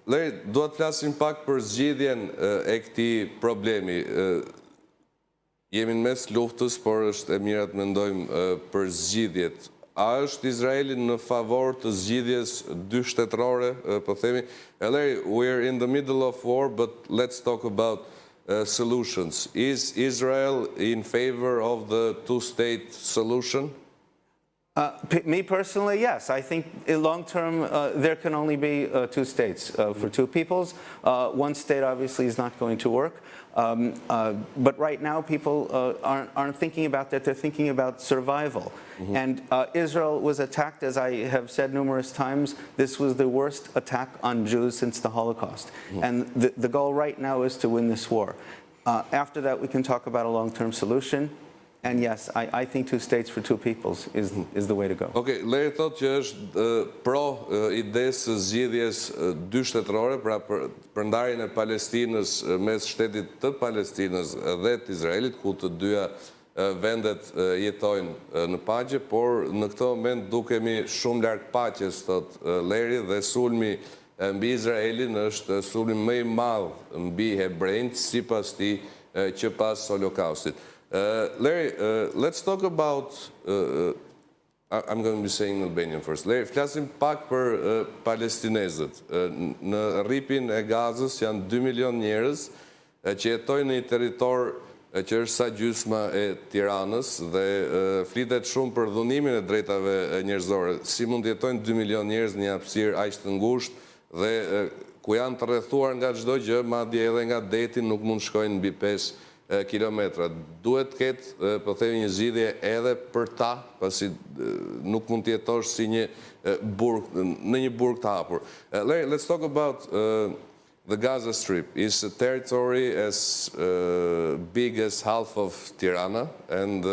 Leri, duhet flasim pak për zgjidhjen e këtij problemi. Jemi në mes luftës, por është e mirë të mendojmë për zgjidhjet. A është Izraeli në favor të zgjidhjes dy shtetërore, po themi? Leri, we're in the middle of war, but let's talk about solutions. Is Israel in favor of the two-state solution? Me personally, yes. I think in long term there can only be two states for two peoples. One state obviously is not going to work. But right now people aren't thinking about that. They're thinking about survival. And Israel was attacked, as I have said numerous times. This was the worst attack on Jews since the Holocaust. And the goal right now is to win this war. After that, we can talk about a long-term solution. And yes, I think two states for two peoples is the way to go. Okay, Leri thot që është pro idesë zgjidhjes dy shtetërore, pra për ndarjen e Palestinës mes shtetit të Palestinës dhe të Izraelit, ku të dyja vendet jetojnë në paqe, por në këtë moment dukemi shumë larg paqes, thot Leri, dhe sulmi mbi Izraelin është sulmi më i madh mbi hebrejt sipas tij që pas Holokaustit. Leri, let's talk about, I'm going to be saying Albanian first. Leri, flasim pak për palestinezët. Në rripin e Gazës janë 2 milion njerëz që jetojnë në një territor që është sa gjysma e Tiranës dhe flitet shumë për dhunimin e drejtave njerëzore. Si mund të jetojnë 2 milion njerëz në një hapësirë aq të ngushtë dhe ku janë të rrethuar nga çdo gjë, madje edhe nga deti nuk mund shkojnë mbi 5 kilometra. Duhet të ketë, po themi, një zgjidhje edhe për ta, pasi nuk mund të jetosh si një burg në një burg të hapur. Larry, let's talk about the Gaza Strip. Is a territory as big as half of Tirana and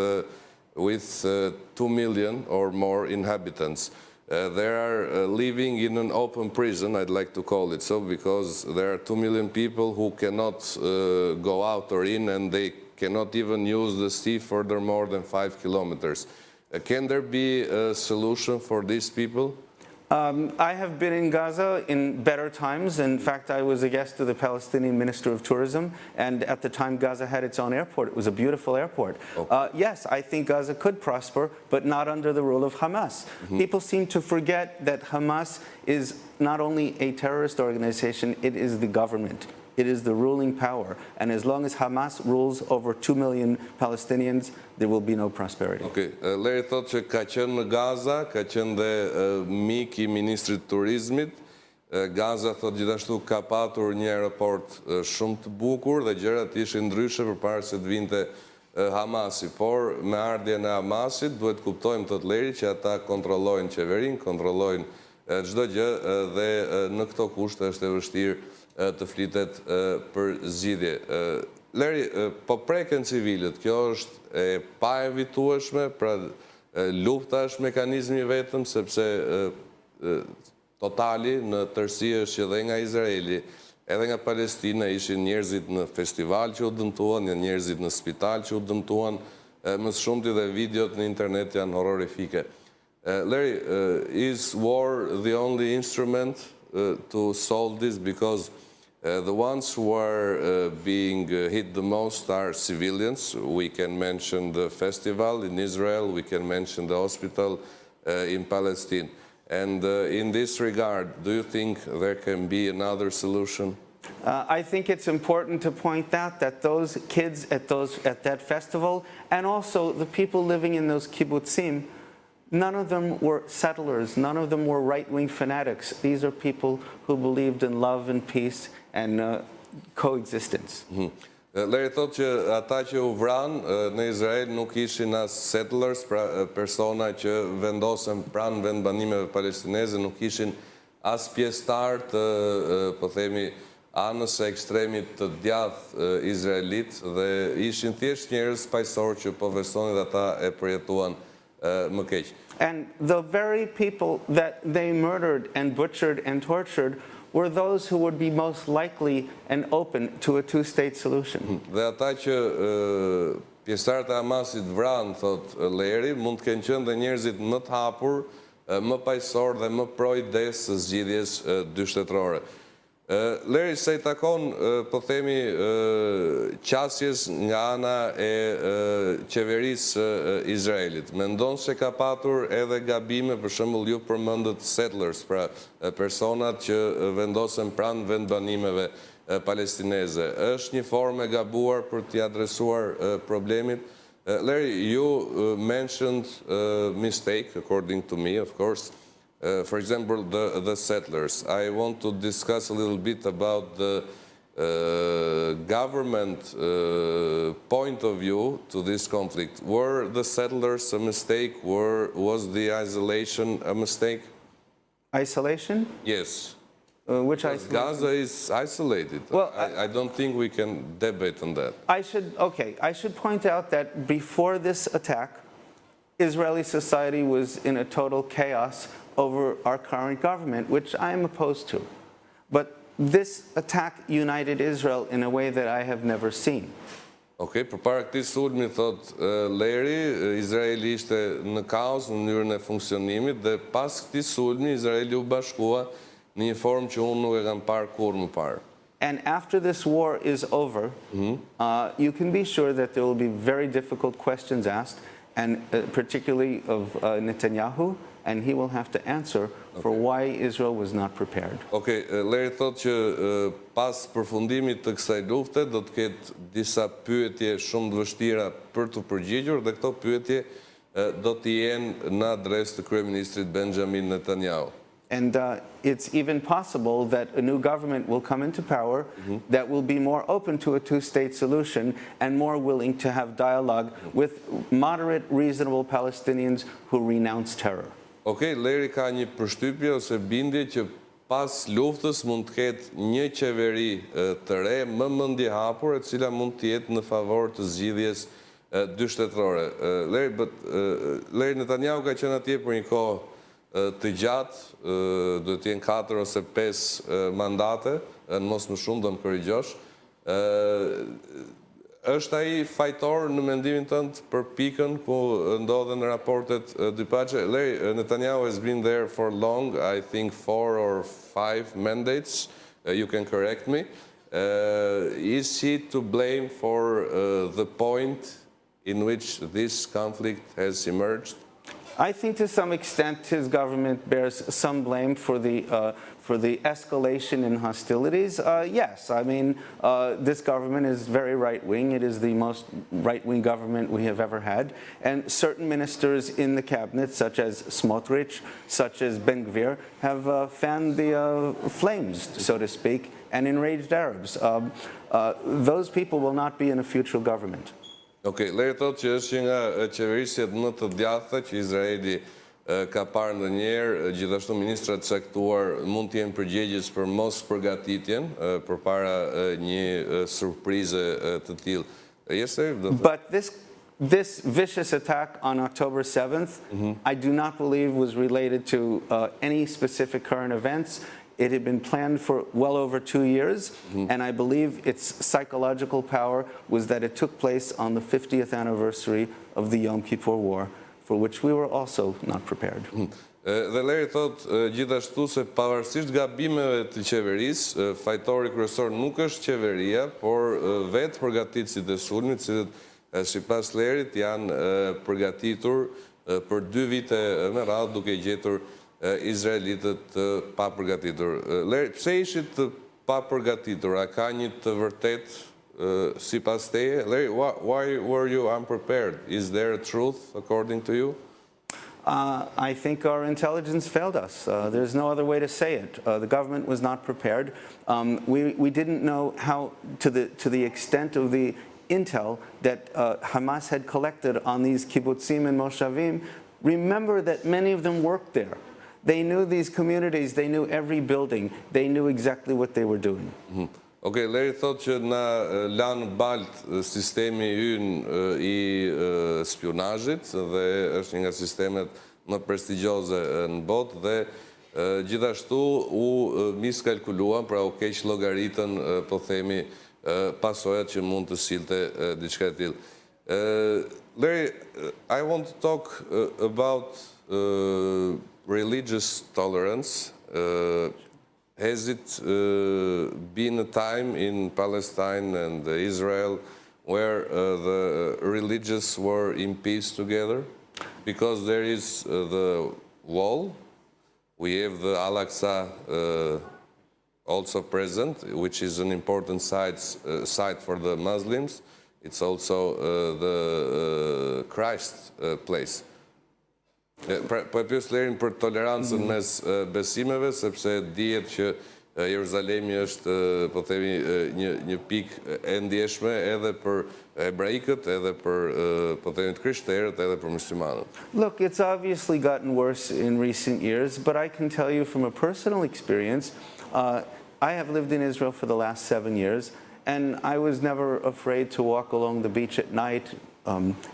with 2 million or more inhabitants. They are living in an open prison, I'd like to call it so, because there are 2 million people who cannot go out or in, and they cannot even use the sea further more than 5 kilometers. Can there be a solution for these people? I have been in Gaza in better times. In fact, I was a guest of the Palestinian Minister of Tourism, and at the time Gaza had its own airport. It was a beautiful airport. Yes, I think Gaza could prosper, but not under the rule of Hamas. People seem to forget that Hamas is not only a terrorist organization, it is the government. It is the ruling power. And as long as Hamas rules over 2 million Palestinians, there will be no prosperity. Okay. Leri thot që ka qenë në Gaza, ka qenë dhe mik i ministrit turizmit. Gaza, thot, gjithashtu ka patur një aeroport shumë të bukur dhe gjërat ishin ndryshe përpara se të vinte Hamasi. Por me ardhjen e Hamasit duhet kuptojmë, thot Leri, që ata kontrollojnë qeverinë, kontrollojnë çdo gjë dhe në këto kushte është e vështirë të flitet për zgjidhje. Leri, po preken civilët, kjo është e pa evitueshme, pra lufta është mekanizmi vetëm, sepse totali në tërësi është që edhe nga Izraeli, edhe nga Palestina ishin njerëzit në festival që u dëmtuan, janë njerëzit në spital që u dëmtuan, më së shumti dhe videot në internet janë horrorifike. Leri, is war the only instrument to solve this? Because the ones who are being hit the most are civilians. We can mention the festival in Israel, we can mention the hospital in Palestine. And in this regard, do you think there can be another solution? I think it's important to point out that those kids at that festival, and also the people living in those kibbutzim, none of them were settlers, none of them were right-wing fanatics. These are people who believed in love and peace and coexistence. Leri thot që ata që u vranë në Izrael nuk ishin as settlers, pra persona që vendosen pranë vendbanimeve palestineze, nuk ishin as pjesëtar të, po themi, anës e ekstremit të djathtë izraelit, dhe ishin thjesht njerëz paqësor që po besonin ata e përjetuan më keq. And the very people that they murdered and butchered and tortured were those who would be most likely and open to a two-state solution. Dhe ata që pjesëtarët e Hamasit vranë, thot Leri, mund të kenë qenë dhe njerëzit më të hapur më paqësor dhe më pro ides së zgjidhjes dyshtetrore. Leri, se I takon, po themi, qasjes nga ana e qeverisë Izraelit. Mendon se ka patur edhe gabime, për shembull ju përmendët settlers, pra personat që vendosen pranë vendbanimeve palestineze. Është një formë e gabuar për t'i adresuar problemit? Larry, you mentioned mistake, according to me, of course. For example, the settlers. I want to discuss a little bit about the government point of view to this conflict. Were the settlers a mistake? Was the isolation a mistake? Isolation? Yes. Which Because isolation? Gaza is isolated. Well, I don't think we can debate on that. I should point out that before this attack, Israeli society was in a total chaos over our current government, which I am opposed to. But this attack united Israel in a way that I have never seen. Okej, përpara këtij sulmi, thot Leri, Izraeli ishte në kaos në mënyrën e funksionimit dhe pas këtij sulmi Izraeli u bashkua në një formë që unë nuk e kam parë kurrë më parë. And after this war is over, you can be sure that there will be very difficult questions asked, and particularly of Netanyahu, and he will have to answer for why Israel was not prepared. Okej, Leri thot që pas përfundimit të kësaj lufte do të ketë disa pyetje shumë të vështira për të përgjigjur dhe këto pyetje do të jenë në adresë të kryeministrit Benjamin Netanyahu. And it's even possible that a new government will come into power that will be more open to a two-state solution and more willing to have dialogue with moderate, reasonable Palestinians who renounce terror. Okej, Leri ka një përshtypje ose bindje që pas luftës mund të ketë një qeveri të re, më mendjehapur, e cila mund të jetë në favor të zgjidhjes dyshtetrore. Leri, Netanyahu ka qenë atje për një kohë të gjatë, do të jenë 4 ose 5 mandate, në mos më shumë do më korrigjosh. Është ai fajtor në mendimin tënd për pikën ku ndodhen raportet dypaqe? Larry, Netanyahu has been there for long, I think 4 or 5 mandates. You can correct me. Is he to blame for the point in which this conflict has emerged? I think to some extent his government bears some blame for the escalation in hostilities. Yes, I mean, this government is very right-wing. It is the most right-wing government we have ever had. And certain ministers in the cabinet, such as Smotrich, such as Ben-Gvir, have fanned the flames, so to speak, and enraged Arabs. Those people will not be in a future government. Okej, Leri thotë që është nga qeverisjet më të djatha që Izraeli ka parë ndonjëherë, gjithashtu ministrat caktuar mund të jenë përgjegjës për mos përgatitjen përpara një surprize të tillë. Yes, sir? But this vicious attack on October 7th, I do not believe was related to any specific current events. It had been planned for well over 2 years, and I believe its psychological power was that it took place on the 50th anniversary of the Yom Kippur War, for which we were also not prepared. Dhe Leri thot gjithashtu se pavarësisht gabimeve të qeverisë, fajtori kryesor nuk është qeveria, por vetë përgatitësit e sulmit, cilët sipas Lerit janë përgatitur për 2 vite me radhë duke gjetur izraelitët të papërgatitur. Leri, pse ishit të papërgatitur? A ka një të vërtet sipas teje? Leri, why were you unprepared? Is there a truth according to you? I think our intelligence failed us. There's no other way to say it. The government was not prepared. We didn't know how, to the extent of the intel that Hamas had collected on these kibbutzim and moshavim. Remember that many of them worked there. They knew these communities, they knew every building, they knew exactly what they were doing. Okej, Leri thot që na lanë balt sistemi ynë I spionazhit dhe është një nga sistemet më prestigjioze në botë dhe gjithashtu u miskalkuluan, pra u keq llogaritën, po themi, pasojat që mund të sillte diçka e tillë. Larry, I want to talk about religious tolerance, has it been a time in Palestine and Israel where the religious were in peace together? Because there is the wall, we have the Al-Aqsa also present, which is an important site for the Muslims. It's also the Christ place. Po e pyes Lerin për tolerancën mes besimeve, sepse dihet që Jeruzalemi është, po themi, një pikë e ndjeshme edhe për hebraikët, edhe për, po themi, të krishterët, edhe për muslimanët. Look, it's obviously gotten worse in recent years, but I can tell you from a personal experience, I have lived in Israel for the last 7 years, and I was never afraid to walk along the beach at night,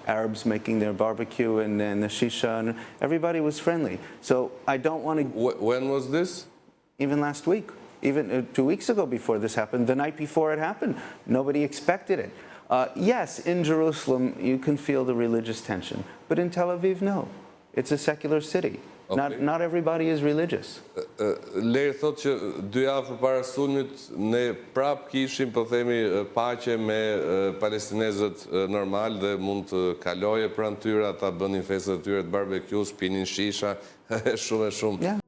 Arabs making their barbecue and the shisha, and everybody was friendly. So I don't want to... When was this? Even last week. Even 2 weeks ago before this happened, the night before it happened. Nobody expected it. Yes, in Jerusalem, you can feel the religious tension. But in Tel Aviv, no. It's a secular city. Okay. Not everybody is religious. Leri thot që 2 javë përpara sulmit ne prap kishim, po themi, paqe me palestinezët normal dhe mund të kaloje pranë tyre, ata bënin festat e tyre të barbecues, pinin shisha, shumë e shumë. Yeah.